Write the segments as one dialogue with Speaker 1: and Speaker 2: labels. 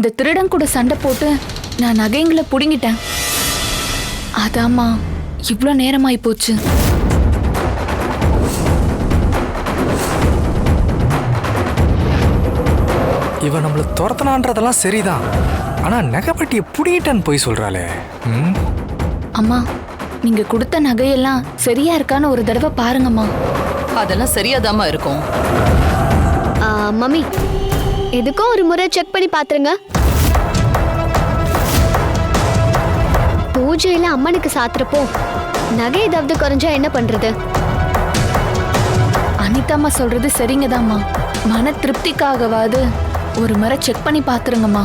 Speaker 1: அந்த திருடன் கூட சண்டை போட்டு நான் நகைங்களை புடுங்கிட்டேன். அதாம்மா இவ்ளோ நேரமாயி போச்சு.
Speaker 2: இவன் நம்மள துரத்தனான்றதெல்லாம் சரிதான், ஆனா நகைப்பட்டியை புடிங்கிட்டான்னு போய் சொல்றாளே.
Speaker 1: அம்மா, நீங்க கொடுத்த நகையெல்லாம் சரியா இருக்கான்னு ஒரு தடவை பாருங்கம்மா.
Speaker 3: அதெல்லாம் சரியாதாம்மா இருக்கும்.
Speaker 4: மம்மி, எதுக்கும் ஒரு முறை செக் பண்ணி பாத்துருங்க. பூஜையில அம்மனுக்கு சாத்துறப்போ நகை ஏதாவது குறைஞ்சா என்ன பண்றது?
Speaker 1: அனிதாம்மா சொல்றது சரிங்கதாம்மா. மன திருப்திக்காகவாது ஒரு முறை செக் பண்ணி பாத்துருங்கம்மா.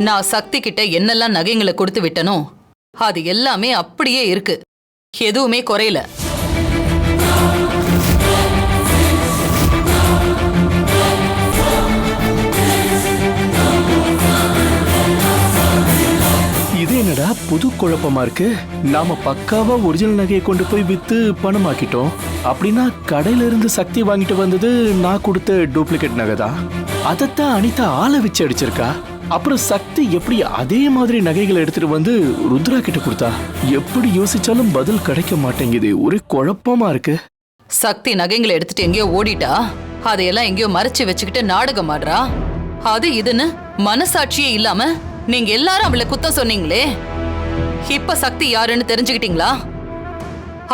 Speaker 3: நான் சக்தி கிட்ட என்னெல்லாம் நகைங்களை கொடுத்து விட்டனோ அது எல்லாமே அப்படியே இருக்கு, எதுவுமே குறையல.
Speaker 5: இது என்னடா புது குழப்பமா இருக்கு? நாம பக்காவா ஒரிஜினல் நகையை கொண்டு போய் வித்து பணமாக்கிட்டோம். அப்படின்னா கடையில இருந்து சக்தி வாங்கிட்டு வந்தது நான் கொடுத்த டூப்ளிகேட் நகை தான். அதைத்தான் அனிதா ஆளை வச்சு அடிச்சிருக்கா. அப்புறம் சக்தி எப்படி அதே மாதிரி நகைகளை எடுத்துட்டு வந்து ருத்ரா கிட்ட கொடுத்தா? எப்படி யோசிச்சாலும் பதில் கிடைக்க மாட்டேங்குது, ஒரே குழப்பமா இருக்கு.
Speaker 3: சக்தி நகைங்களை எடுத்துட்டு எங்கேயோ ஓடிட்டா, அதையெல்லாம் எங்கேயோ மறைச்சு வச்சுக்கிட்டு நாடகம் ஆடுறா. அது இதுன்னு மனசாட்சியே இல்லாம நீங்க எல்லாரும் அவளை குத்தம் சொன்னீங்களே, இப்ப சக்தி யாருன்னு தெரிஞ்சுக்கிட்டீங்களா?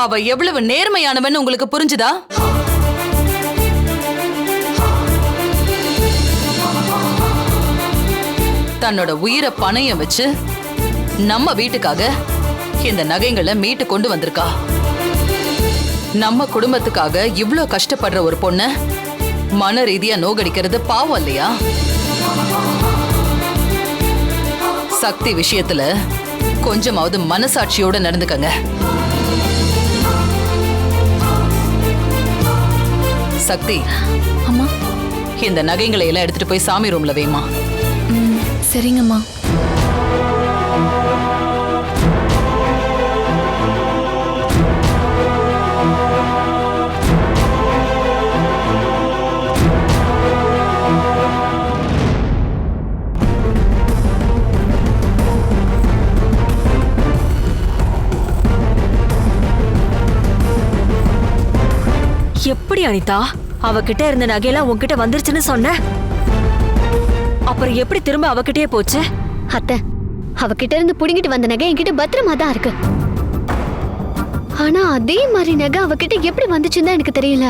Speaker 3: அவ எவ்வளவு நேர்மையானவன்னு உங்களுக்கு புரிஞ்சுதா? தன்னோட உயிரை பணையம் வச்சு நம்ம வீட்டுக்காக இந்த நகைங்களை மீட்டு கொண்டு வந்திருக்கா. நம்ம குடும்பத்துக்காக இவ்ளோ கஷ்டப்படுற ஒரு பொண்ண மன ரீதியா நோகடிக்கிறது பாவம் இல்லையா? சக்தி விஷயத்துல கொஞ்சமாவது மனசாட்சியோட நடந்துக்கங்க. சக்தி,
Speaker 1: அம்மா,
Speaker 3: இந்த நகைங்களை எல்லாம் எடுத்துட்டு போய் சாமி ரூம்ல வைமா.
Speaker 1: சரிங்கம்மா.
Speaker 6: எப்படி அனிதா அவகிட்ட இருந்த நகையெல்லாம் உன்கிட்ட வந்துருச்சுன்னு சொன்ன? அப்புறம் எப்படி திரும்ப அவகிட்டயே போச்சு?
Speaker 4: அத்தை, அவகிட்ட இருந்து புடுங்கிட்டு வந்த நகை என்கிட்ட பத்திரமா தான் இருக்கு. ஆனா அதே மாதிரி நகை அவகிட்ட எப்படி வந்துச்சுன்னு எனக்கு தெரியல.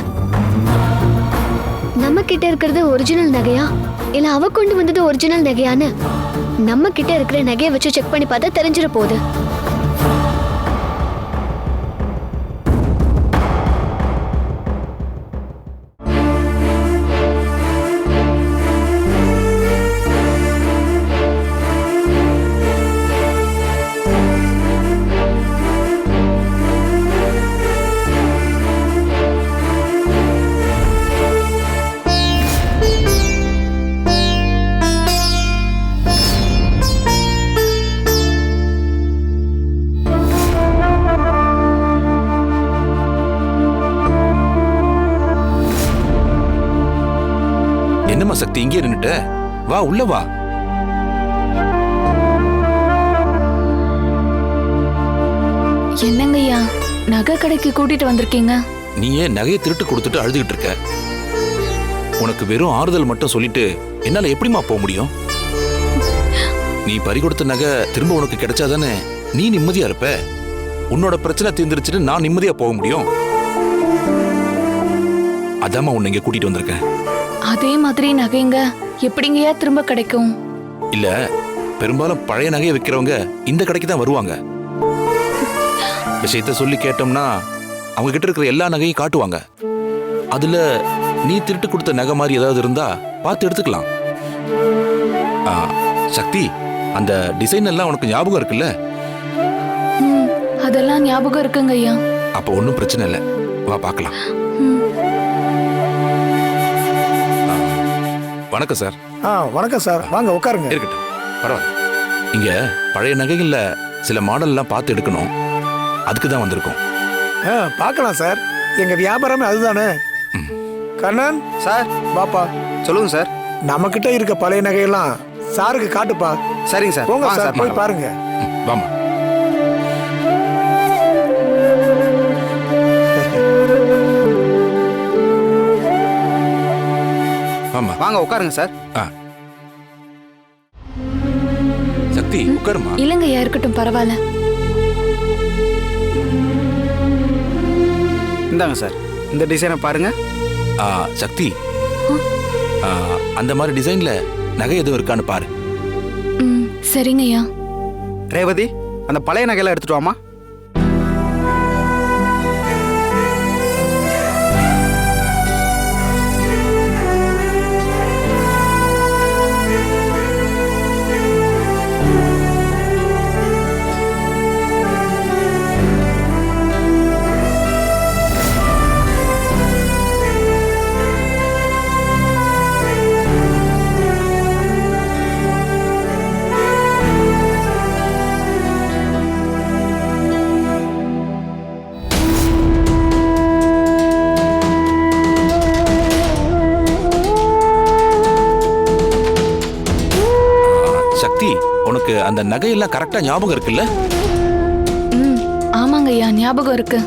Speaker 4: நம்ம கிட்ட இருக்கிறது ஒரிஜினல் நகையா இல்ல அவ கொண்டு வந்தது ஒரிஜினல் நகையான்னு நம்ம கிட்ட இருக்கிற நகையை வச்சு செக் பண்ணி பார்த்தா தெரிஞ்சிட போகுது.
Speaker 7: என்னம்மா சக்தி இங்கே நின்னுட்ட? வா, உள்ள வா.
Speaker 1: என்னங்கய்யா நகை கடைக்கு கூட்டிட்டு வந்திருக்கீங்க?
Speaker 7: நீ ஏன் நகையை திருட்டு கொடுத்துட்டு அழுதுகிட்டு இருக்க? உனக்கு வெறும் ஆறுதல் மட்டும் சொல்லிட்டு என்னால எப்படிமா போக முடியும்? நீ பறி கொடுத்த நகை திரும்ப உனக்கு கிடைச்சாதானே நீ நிம்மதியா இருப்ப. உன்னோட பிரச்சனை தீர்ந்துருச்சுன்னு நான் நிம்மதியா போக முடியும். அதாம்மா உன்னை இங்க கூட்டிட்டு வந்திருக்கேன்.
Speaker 1: அதே மாதிரி நகைங்க எப்படிங்கயா திரும்ப கிடைக்கும்?
Speaker 7: இல்ல, பெரும்பாலும் பழைய நகையை விற்கிறவங்க இந்த கடைக்கு தான் வருவாங்க. விஷயத்த சொல்லி கேட்டோம்னா அவங்க கிட்ட இருக்கிற எல்லா நகையும் காட்டுவாங்க. அதுல நீ திருட்டு கொடுத்த நகை மாதிரி ஏதாவது இருந்தா பார்த்து எடுத்துக்கலாம். சக்தி, அந்த டிசைன் எல்லாம் உனக்கு ஞாபகம் இருக்குல்ல?
Speaker 1: அதெல்லாம் ஞாபகம் இருக்குங்க ஐயா.
Speaker 7: அப்ப ஒன்றும் பிரச்சனை இல்லை, வா பார்க்கலாம். வணக்கம் சார்.
Speaker 8: வணக்கம் சார், வாங்க உட்காருங்க.
Speaker 7: இருக்கட்டும், பரவாயில்ல. இங்க பழைய நகைகள்ல சில மாடல்லாம் பார்த்து எடுக்கணும், அதுக்கு தான் வந்திருக்கோம்.
Speaker 8: பார்க்கலாம் சார், எங்க வியாபாரமே அதுதானே. கண்ணன்
Speaker 9: சார்,
Speaker 8: பாப்பா
Speaker 9: சொல்லுங்க சார்.
Speaker 8: நம்ம கிட்ட இருக்க பழைய நகையெல்லாம் சாருக்கு காட்டுப்பா.
Speaker 9: சரிங்க சார்,
Speaker 8: போங்க
Speaker 9: வாங்க
Speaker 8: சார், போய் பாருங்க.
Speaker 7: வாமா. ஆமா,
Speaker 9: வாங்க உட்காருங்க சார்.
Speaker 7: சக்தி உட்காருமா.
Speaker 1: இல்லைங்க ஐயா, இருக்கட்டும், பரவாயில்ல.
Speaker 9: இந்தாங்க சார், இந்த டிசைனை பாருங்க.
Speaker 7: சக்தி, அந்த மாதிரி டிசைன்ல நகை எதுவும் இருக்கான்னு பாரு.
Speaker 1: சரிங்க ஐயா.
Speaker 9: ரேவதி, அந்த பழைய நகையெல்லாம் எடுத்துட்டு வாமா.
Speaker 7: உனக்கு அந்த நகையெல்லாம் கரெக்டா ஞாபகம் இருக்குல்ல?
Speaker 1: ஆமாங்க ஐயா, ஞாபகம் இருக்கு.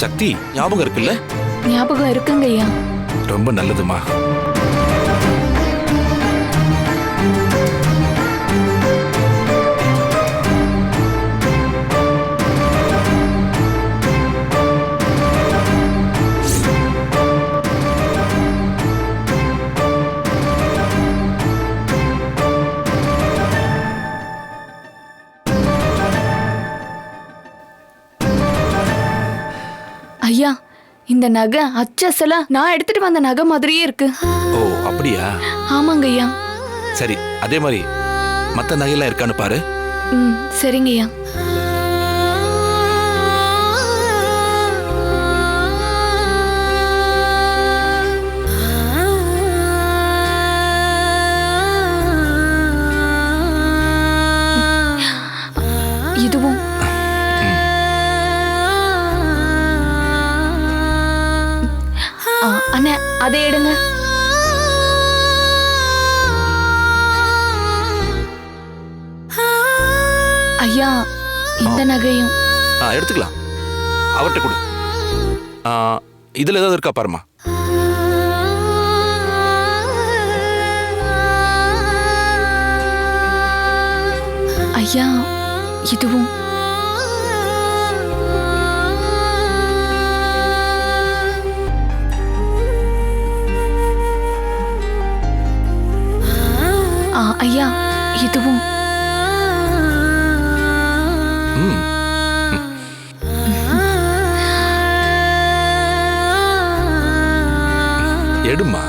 Speaker 7: சக்தி, ஞாபகம் இருக்குல்ல?
Speaker 1: ஞாபகம் இருக்குங்க ஐயா.
Speaker 7: ரொம்ப நல்லதுமா.
Speaker 1: ஐயா, இந்த நகை அச்சசலா நான் எடுத்துட்டு வந்த நகை மாதிரியே இருக்கு.
Speaker 7: ஓ, அப்படியா?
Speaker 1: ஆமாங்க ஐயா.
Speaker 7: சரி, அதே மாதிரி மத்த நகையெல்லாம் இருக்கான்னு பாரு.
Speaker 1: சரிங்க ஐயா. இதுவும் அண்ணே, அதை எடுங்க. ஐயா, இந்த நகையும்
Speaker 7: எடுத்துக்கலாம். அவர்கிட்ட கொடு. இதுல ஏதாவது இருக்கா பாருமா.
Speaker 1: ஐயா, இதுவும் ஐயா, இதுவும்
Speaker 7: எடுமா.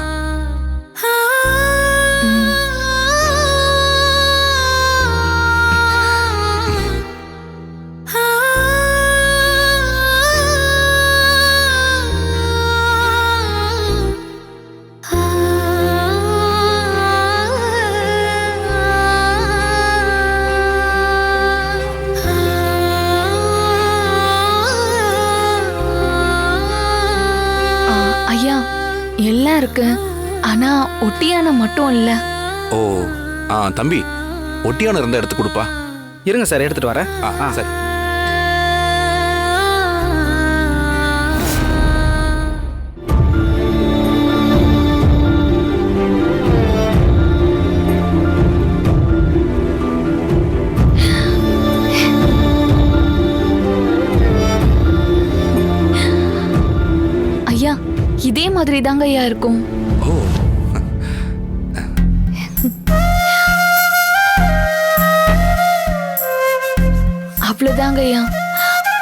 Speaker 1: எல்லாம் இருக்கு, ஆனா ஒட்டியான மட்டும் இல்ல.
Speaker 7: ஓ, தம்பி, ஒட்டியான இருந்தா எடுத்து கொடுப்பா.
Speaker 9: இருங்க சார், எடுத்துட்டு வரேன்.
Speaker 7: சரி.
Speaker 1: மாதிரி தாங்க ஐயா இருக்கும்.
Speaker 7: ஓ
Speaker 1: அவ்வளவுதாங்க ஐயா.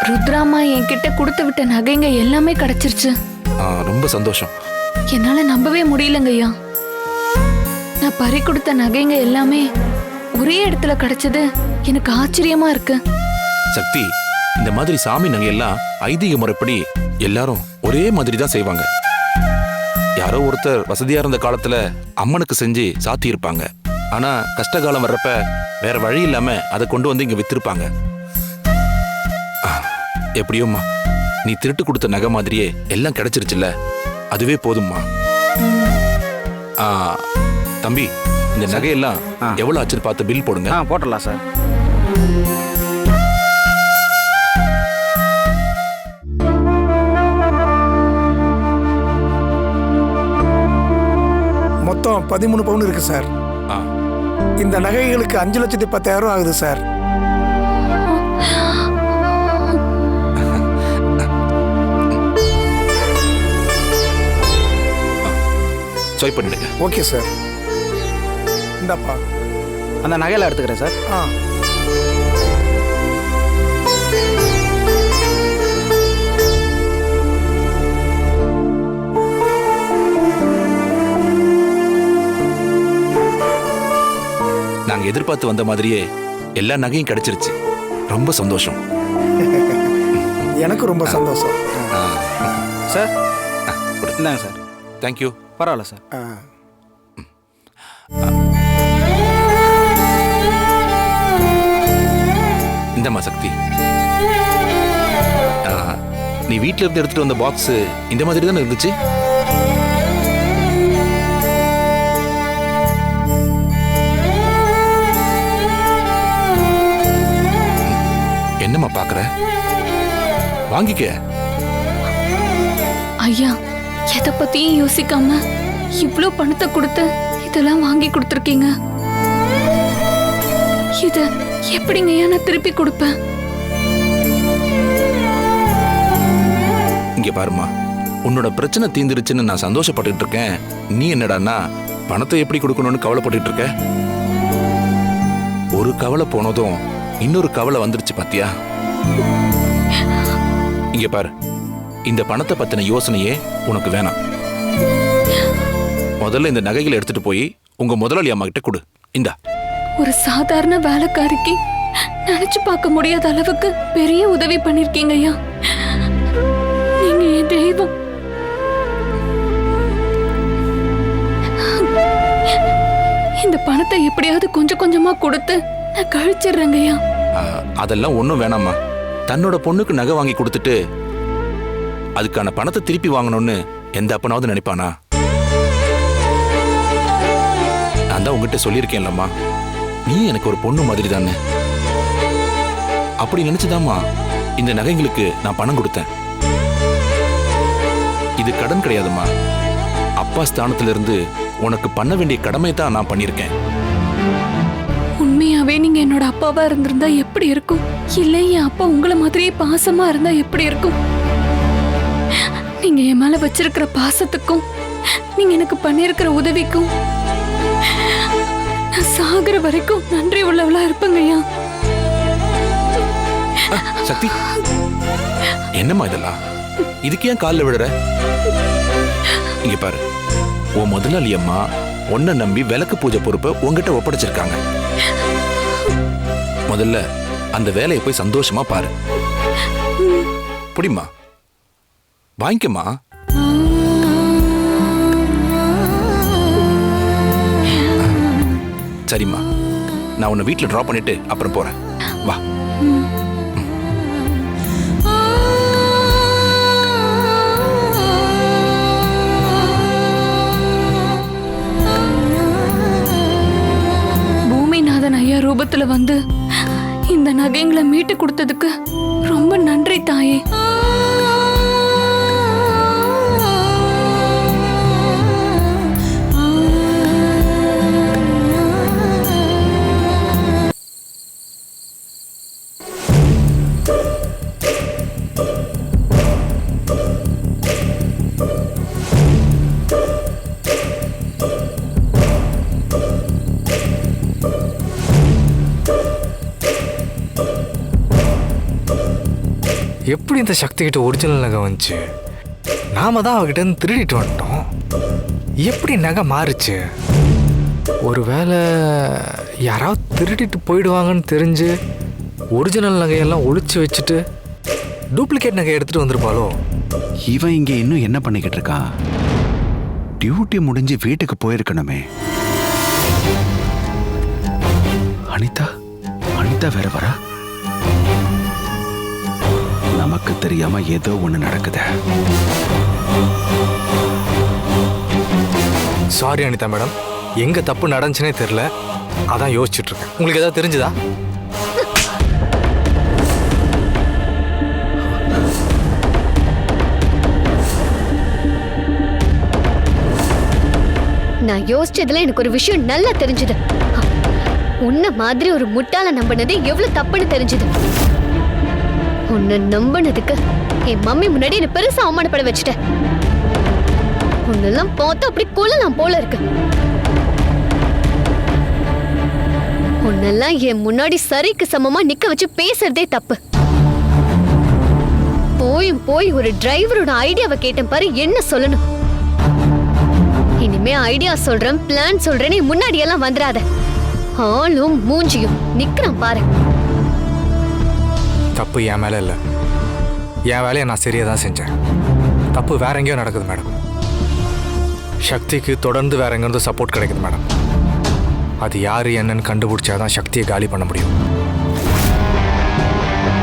Speaker 1: ருத்ராமா என்கிட்ட கொடுத்து விட்ட நகைங்க எல்லாமே கிடைச்சிருச்சு.
Speaker 7: ரொம்ப சந்தோஷம்.
Speaker 1: என்னால நம்பவே முடியலங்க ஐயா. நான் பறி கொடுத்த நகைங்க எல்லாமே ஒரே இடத்துல கிடைச்சது எனக்கு ஆச்சரியமா இருக்கு.
Speaker 7: சக்தி, இந்த மாதிரி சாமி நகை எல்லாம் ஐதீக முறைப்படி எல்லாரும் ஒரே மாதிரி தான் செய்வாங்க. யாரோ ஒருத்தர் வசதியா இருந்த காலத்துல அம்மனுக்கு செஞ்சு சாத்தி இருப்பாங்க. ஆனா கஷ்டகாலம் வர்றப்ப வேற வழி இல்லாம அதை கொண்டு வந்து இங்க வித்திருப்பாங்க. எப்படியோம்மா, நீ திருட்டு கொடுத்த நகை மாதிரியே எல்லாம் கிடைச்சிருச்சுல்ல, அதுவே போதும்மா. தம்பி, இந்த நகையெல்லாம் எவ்வளவு ஆச்சுன்னு பார்த்து பில் போடுங்க.
Speaker 9: போட்டுடலாம் சார்.
Speaker 8: மொத்தம் 13 பவுன் இருக்கு சார். இந்த நகைகளுக்கு 5,10,000 ஆகுது சார்.
Speaker 7: ஸ்வைப் பண்ணிடுங்க.
Speaker 8: Okay sir. இந்தாப்பா.
Speaker 9: அந்த நகையெல்லாம் எடுத்துக்கிறேன் சார்.
Speaker 7: நாங்க எதிர்பார்த்து வந்த மாதிரியே எல்லா நகையும் கிடைச்சிருச்சு. ரொம்ப சந்தோஷம்.
Speaker 8: எனக்கு ரொம்ப சந்தோஷம்
Speaker 9: சார். இந்தாங்க சார்.
Speaker 7: தேங்க்யூ.
Speaker 9: பரவாயில்ல சார்.
Speaker 7: இந்தம்மா சக்தி, நீ வீட்டில இருந்து எடுத்துட்டு வந்த பாக்ஸ் இந்த மாதிரி தானே இருந்துச்சு? என்னம்மா பாக்குற? வாங்கிக்க.
Speaker 1: ஐயா, எதை பத்தியும் யோசிக்காம இவ்ளோ பணத்தை கொடுத்து இதெல்லாம் வாங்கி கொடுத்துருக்கீங்க. இத எப்படிங்க ஐயா நான் திருப்பி கொடுப்பேன்?
Speaker 7: இங்க பாருமா, உன்னோட பிரச்சனை தீந்துருச்சுன்னு நான் சந்தோஷப்பட்டுட்டு இருக்கேன். நீ என்னடான்னா பணத்தை எப்படி கொடுக்கணும்னு கவலைப்பட்டு இருக்க. ஒரு கவலை போனதும் இன்னொரு கவலை வந்துருச்சு பாத்தியா? இங்க பாரு, இந்த பணத்தை பத்தின யோசனையே உனக்கு வேணாம். முதல்ல இந்த நகைகளை எடுத்துட்டு போய் உங்க முதலாளி அம்மா கிட்ட கொடு. இந்தா.
Speaker 1: ஒரு சாதாரண வேலைக்காரிக்கு நினைச்சு பார்க்க முடியாத அளவுக்கு பெரிய உதவி பண்ணிருக்கீங்க ஐயா. நீங்க என் தெய்வம். இந்த பணத்தை எப்படியாவது கொஞ்சம் கொஞ்சமா கொடுத்து நான் கழிச்சிடுறேங்க ஐயா.
Speaker 7: அதெல்லாம் ஒண்ணும் வேணாமா. தன்னோட பொண்ணுக்கு நகை வாங்கி கொடுத்துட்டு அதுக்கான பணத்தை திருப்பி வாங்கணும்னு எந்த அப்பனாவது நினைப்பானா? நான் தான் உங்ககிட்ட சொல்லியிருக்கேன்லம்மா, நீ எனக்கு ஒரு பொண்ணு மாதிரி தானே. அப்படி நினைச்சுதாம்மா இந்த நகைங்களுக்கு நான் பணம் கொடுத்தேன். இது கடன் கிடையாதும்மா. அப்பா ஸ்தானத்துல இருந்து உனக்கு பண்ண வேண்டிய கடமை தான் நான் பண்ணியிருக்கேன்.
Speaker 1: உண்மையாவே நீங்க என்னோட அப்பாவா இருந்திருந்தா எப்படி இருக்கும்? இல்ல என் அப்பா உங்களை மாதிரியே பாசமா இருந்தா எப்படி இருக்கும்? நீங்க என் மேல வச்சிருக்கிற பாசத்துக்கும் நீங்க எனக்கு பண்ணிருக்கிற உதவிக்கும் நான் சாகுற வரைக்கும் நன்றி உள்ளவளா இருப்பேங்க ஐயா.
Speaker 7: சக்தி, என்னம்மா இதெல்லாம்? இதுக்கு ஏன் காலில் விடுற? இங்க பாரு, உன் முதலாளி அம்மா உன்னை நம்பி விளக்கு பூஜை பொறுப்பை உங்ககிட்ட ஒப்படைச்சிருக்காங்க. முதல்ல அந்த வேலையை போய் சந்தோஷமா பாரு. புடிமா, வாங்கிக்கமா. சரிம்மா, நான் உன்னை வீட்டில் ட்ராப் பண்ணிட்டு அப்புறம் போறேன். வா.
Speaker 1: பூமிநாதன் ஐயா ரூபத்துல வந்து இந்த நகைங்களை மீட்டு கொடுத்ததுக்கு ரொம்ப நன்றி தாயே.
Speaker 2: எப்படி இந்த சக்தி கிட்ட ஒரிஜினல் நகை வந்துச்சு? நாம தான் அவகிட்ட இருந்து திருடிட்டு வந்துட்டோம். எப்படி நகை மாறுச்சு? ஒருவேளை யாராவது திருடிட்டு போயிடுவாங்கன்னு தெரிஞ்சு ஒரிஜினல் நகையெல்லாம் ஒளிச்சு வச்சுட்டு டூப்ளிகேட் நகை எடுத்துட்டு வந்திருப்பாளோ?
Speaker 10: இவன் இங்க இன்னும் என்ன பண்ணிக்கிட்டு இருக்கான்? டியூட்டி முடிஞ்சு வீட்டுக்கு போயிருக்கணுமே. அனிதா அனிதா வேற வரா? நமக்கு தெரியாம ஏதோ ஒண்ணு நடக்குது.
Speaker 2: சாரி அனிதா மேடம், எங்க தப்பு நடந்துச்சுனே தெரியல, அதான் யோசிச்சுட்டு இருக்கேன். உங்களுக்கு ஏதாவது தெரிஞ்சுதா?
Speaker 4: நான் யோசிச்சதுல எனக்கு ஒரு விஷயம் நல்லா தெரிஞ்சது. உன்ன மாதிரி ஒரு முட்டாள நம்பினது எவ்வளவு தப்புன்னு தெரிஞ்சது. உன்னை நம்பினதுக்கு என் மம்மி முன்னாடி என்ன பெருசா அவமானப்பட வச்சுட்ட. உன்னெல்லாம் பார்த்து அப்படி கொல்லலாம் போல இருக்கு. உன்னெல்லாம் என் முன்னாடி சரிக்கு சமமா நிக்க வச்சு பேசுறதே தப்பு. போய் ஒரு டிரைவரோட ஐடியாவை கேட்டேன் பாரு, என்ன சொல்லணும். இனிமே ஐடியா சொல்றேன், பிளான் சொல்றேன்னு முன்னாடி எல்லாம் வந்துடாத. ஆளும் மூஞ்சியும் நிக்கிறான் பாரு.
Speaker 2: தப்பு என் மேல இல்ல, என் வேலையை நான் சரியா தான் செஞ்சேன். தப்பு வேற எங்கேயோ நடக்குது மேடம். சக்திக்கு தொடர்ந்து வேற எங்கேருந்து சப்போர்ட் கிடைக்குது மேடம். அது யாரு என்னன்னு கண்டுபிடிச்சாதான் சக்தியை காலி பண்ண முடியும்.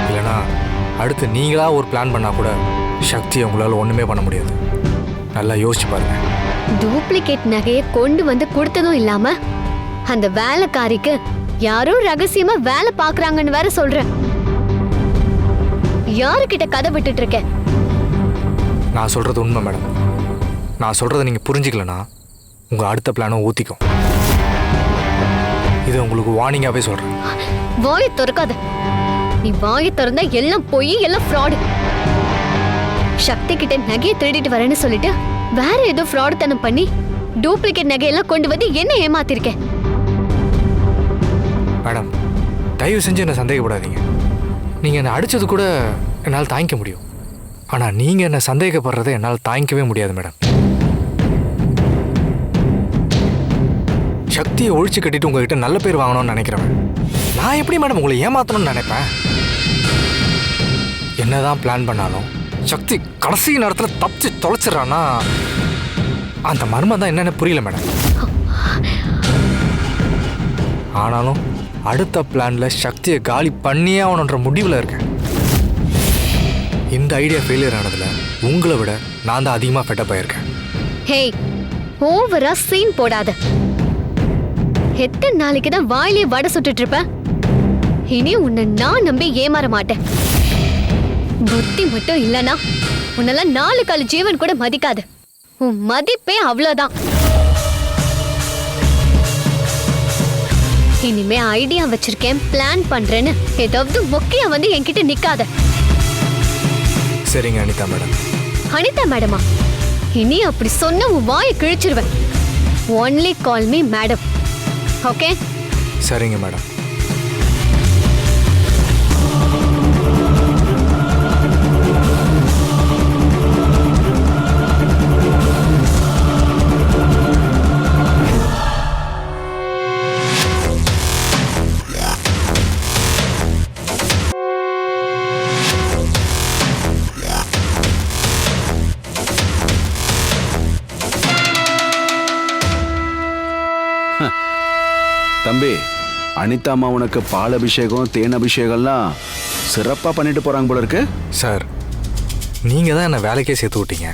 Speaker 2: இல்லைனா அடுத்து நீங்களா ஒரு பிளான் பண்ணா கூட சக்தியை உங்களால ஒண்ணுமே பண்ண முடியாது. நல்லா யோசிச்சு பாருங்க.
Speaker 4: டூப்ளிகேட் நகையை கொண்டு வந்து கொடுத்ததும் இல்லாம அந்த வேலைக்காரிக்கு யாரோ ரகசியமா வேலை பாக்குறாங்கன்னு வேற சொல்ற. யாருக்கிட்ட கதை விட்டுட்டு இருக்க?
Speaker 2: நான் சொல்றது உண்மை மேடம். நான் சொல்றதை நீங்க புரிஞ்சுக்கலனா உங்க அடுத்த பிளானும் ஊத்திக்கும். இது உங்களுக்கு வார்னிங்காவே சொல்றேன்.
Speaker 4: வாயை திறக்காத. நீ வாயை திறந்தா எல்லாம் போய் எல்லாம் ஃப்ராடு. சக்தி கிட்ட நகையை திருடிட்டு வரேன்னு சொல்லிட்டு வேற ஏதோ ஃப்ராடு தனம் பண்ணி டூப்ளிகேட் நகையெல்லாம் கொண்டு வந்து என்ன ஏமாத்திருக்கேன்.
Speaker 2: மேடம், தயவு செஞ்சு என்ன சந்தேகப்படாதீங்க. நீங்க என்ன அடிச்சது கூட என்னால் தாங்கிக்க முடியும். ஆனா நீங்க என்ன சந்தேகப்படுறதை என்னால் தாங்கிக்கவே முடியாது மேடம். சக்தியை ஒழிச்சு கட்டிட்டு உங்ககிட்ட நல்ல பேர் வாங்கணும்னு நினைக்கிறவன் நான் எப்படி மேடம் உங்களை ஏமாத்தணும்னு நினைப்பேன்? என்னதான் பிளான் பண்ணாலும் சக்தி கடைசி நேரத்தில் தப்பிச்சு தொலைச்சிடறான்னா அந்த மர்மம் தான் என்னன்னு புரியல மேடம். ஆனாலும் அடுத்த பிளான்ல சக்தியை காலி பண்ணியே ஆகணுன்ற முடிவில் இருக்கேன். இந்த ஐடியா ஃபெயிலியர் ஆனதுல உங்களை விட நான் தான் அதிகமாக ஃபெட்டப் ஆயிருக்கேன்.
Speaker 4: ஹே, ஓவரா சீன் போடாத. எத்தனை நாளைக்கு தான் வாயிலே வடை சுட்டுட்டு இருப்ப? இனி உன்னை நான் நம்பி ஏமாற மாட்டேன். புத்தி மட்டும் இல்லனா உன்னெல்லாம் 4 கால ஜீவன் கூட மதிக்காது. உன் மதிப்பே அவ்வளவுதான். இனிமே ஐடியா வச்சிருக்கேன், பிளான் பண்றேன்னு ஏதாவது மொக்கையா வந்து என்கிட்ட நிக்காத.
Speaker 2: சரிங்க அனிதா மேடம்.
Speaker 4: அனிதா மேடமா? இனி அப்படி சொன்ன உன் வாயை கிழிச்சிருவேன். Only call me madam. Okay?
Speaker 2: சரிங்க மேடம்.
Speaker 10: தம்பி, அனிதா அம்மா உனக்கு பால் அபிஷேகம் தேன் அபிஷேகம்லாம் சிறப்பாக பண்ணிட்டு போறாங்க போல இருக்கு.
Speaker 2: சார், நீங்கள் தான் என்னை வேலைக்கே சேர்த்து விட்டீங்க.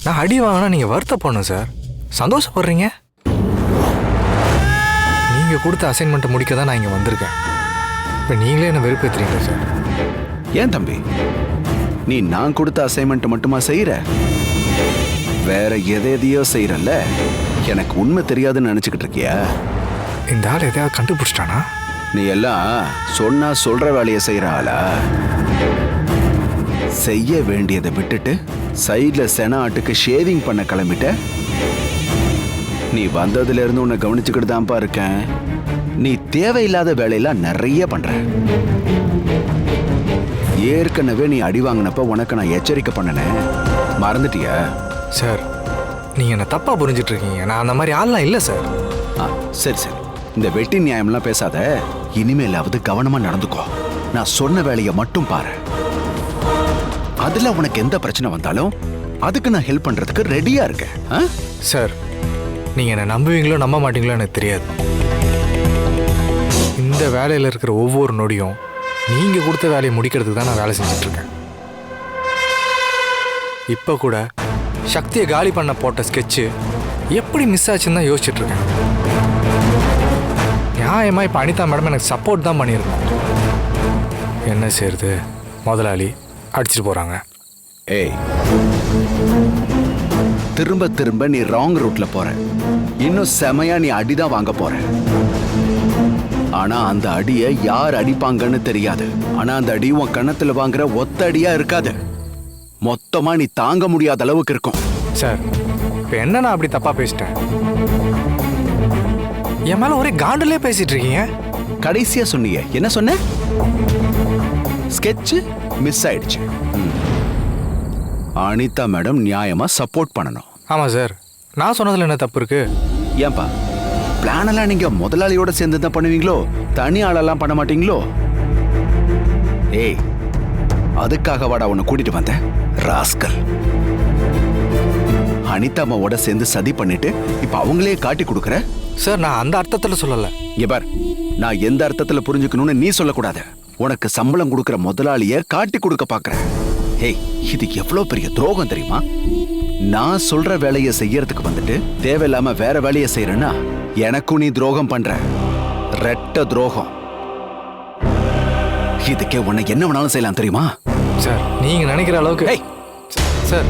Speaker 2: நான் அடி வாங்கினா நீங்கள் வருத்தப்படணும் சார். சந்தோஷப்படுறீங்க. நீங்கள் கொடுத்த அசைன்மெண்ட்டை முடிக்க தான் நான் இங்கே வந்திருக்கேன். இப்போ நீங்களே என்னை வெறுப்பேற்றுறீங்களா சார்?
Speaker 10: ஏன் தம்பி, நீ நான் கொடுத்த அசைன்மெண்ட் மட்டுமா செய்யற? வேற எதையோ செய்யறல்ல. எனக்கு உண்மை தெரியாதுன்னு நினைச்சுக்கிட்டு இருக்கியா?
Speaker 2: இந்த ஆள் எதையாவது கண்டுபிடிச்சிட்டானா?
Speaker 10: நீ எல்லாம் சொன்னா சொல்ற வேலையை செய்யற ஆளா? செய்ய வேண்டியதை விட்டுட்டு சைட்ல சென ஆட்டுக்கு ஷேவிங் பண்ண கிளம்பிட்ட. நீ வந்ததுல இருந்து உன்னை கவனிச்சுக்கிட்டு தான்ப்பா இருக்கேன். நீ தேவையில்லாத வேலையெல்லாம் நிறைய பண்ற. ஏற்கனவே நீ அடி வாங்கினப்ப உனக்கு நான் எச்சரிக்கை பண்ணனேன், மறந்துட்டியா?
Speaker 2: சார் நீங்கள் என்ன தப்பாக புரிஞ்சிட்டு இருக்கீங்க. நான் அந்த மாதிரி ஆள்லாம் இல்லை சார்.
Speaker 10: சரி சரி, இந்த வெட்டி நியாயம்லாம் பேசாத. இனிமேலாவது கவனமா நடந்துக்கோ. நான் சொன்ன வேலையை மட்டும் பாரு. அதுல உனக்கு எந்த பிரச்சனை வந்தாலும் அதுக்கு நான் ஹெல்ப் பண்றதுக்கு ரெடியா இருக்கேன்.
Speaker 2: சார் நீங்கள் என்னை நம்புவீங்களோ நம்ப மாட்டீங்களோ எனக்கு தெரியாது. இந்த வேலையில் இருக்கிற ஒவ்வொரு நொடியும் நீங்கள் கொடுத்த வேலையை முடிக்கிறதுக்கு தான் நான் வேலை செஞ்சிட்ருக்கேன். இப்போ கூட சக்தியை காலி பண்ண போட்ட ஸ்கெட்சு எப்படி மிஸ் ஆச்சுன்னு தான் யோசிச்சுட்ருக்கேன். நியாயமாக இப்போ அனிதா மேடம் எனக்கு சப்போர்ட் தான் பண்ணியிருக்கோம். என்ன செய்யுது, முதலாளி அடிச்சிட்டு போகிறாங்க.
Speaker 10: ஏய், திரும்ப திரும்ப நீ ராங் ரூட்ல போற. இன்னும் செமையா நீ அடிதான் வாங்க போற. ஆனா அந்த அடியை யார் அடிப்பாங்கன்னு தெரியாது. ஆனா அந்த அடி உன் கண்ணத்துல வாங்குற ஒத்த அடியா இருக்காது. மொத்தமா நீ தாங்க முடியாத அளவுக்கு இருக்கும்.
Speaker 2: சார் இப்போ என்ன நான் அப்படி தப்பாக பேசிட்டேன்? என் மேலே ஒரே காண்டிலே பேசிட்டு இருக்கீங்க.
Speaker 10: கடைசியா சொன்னீங்க, என்ன சொன்ன? ஸ்கெட்ச் மிஸ் ஆயிடுச்சு. அனிதா மேடம் நியாயமா சப்போர்ட் பண்ணணும்.
Speaker 2: ஆமாம் சார், நான் சொன்னதில் என்ன தப்பு இருக்கு?
Speaker 10: ஏன்பா பிளான் எல்லாம் நீங்க முதலாளியோட சேர்ந்து தான் பண்ணுவீங்களோ, தனி ஆளெல்லாம் பண்ண மாட்டீங்களோ? ஏய், அதுக்காக வாடா உன்னை கூட்டிட்டு வந்தேன் ராஸ்கல். அனிதா அம்மாவோட சேர்ந்து சதி பண்ணிட்டு இப்ப அவங்களே காட்டி கொடுக்குற.
Speaker 2: சார் நான் அந்த அர்த்தத்தில் சொல்லலை.
Speaker 10: இங்க பார், நான் எந்த அர்த்தத்துல புரிஞ்சுக்கணும்னு நீ சொல்லக்கூடாது. உனக்கு சம்பளம் கொடுக்குற முதலாளிய காட்டி கொடுக்க பாக்குறேன். ஏய், இது எவ்வளவு பெரிய துரோகம் தெரியுமா? நான் சொல்ற வேலையை செய்யறதுக்கு வந்துட்டு தேவையில்லாம வேற வேலையை செய்யறேன்னா எனக்கும் நீ துரோகம் பண்ற. ரெட்ட துரோகம். இதுக்கே உன்னை என்ன வேணாலும் செய்யலாம் தெரியுமா?
Speaker 2: சார் நீங்க நினைக்கிற அளவுக்கு. சார்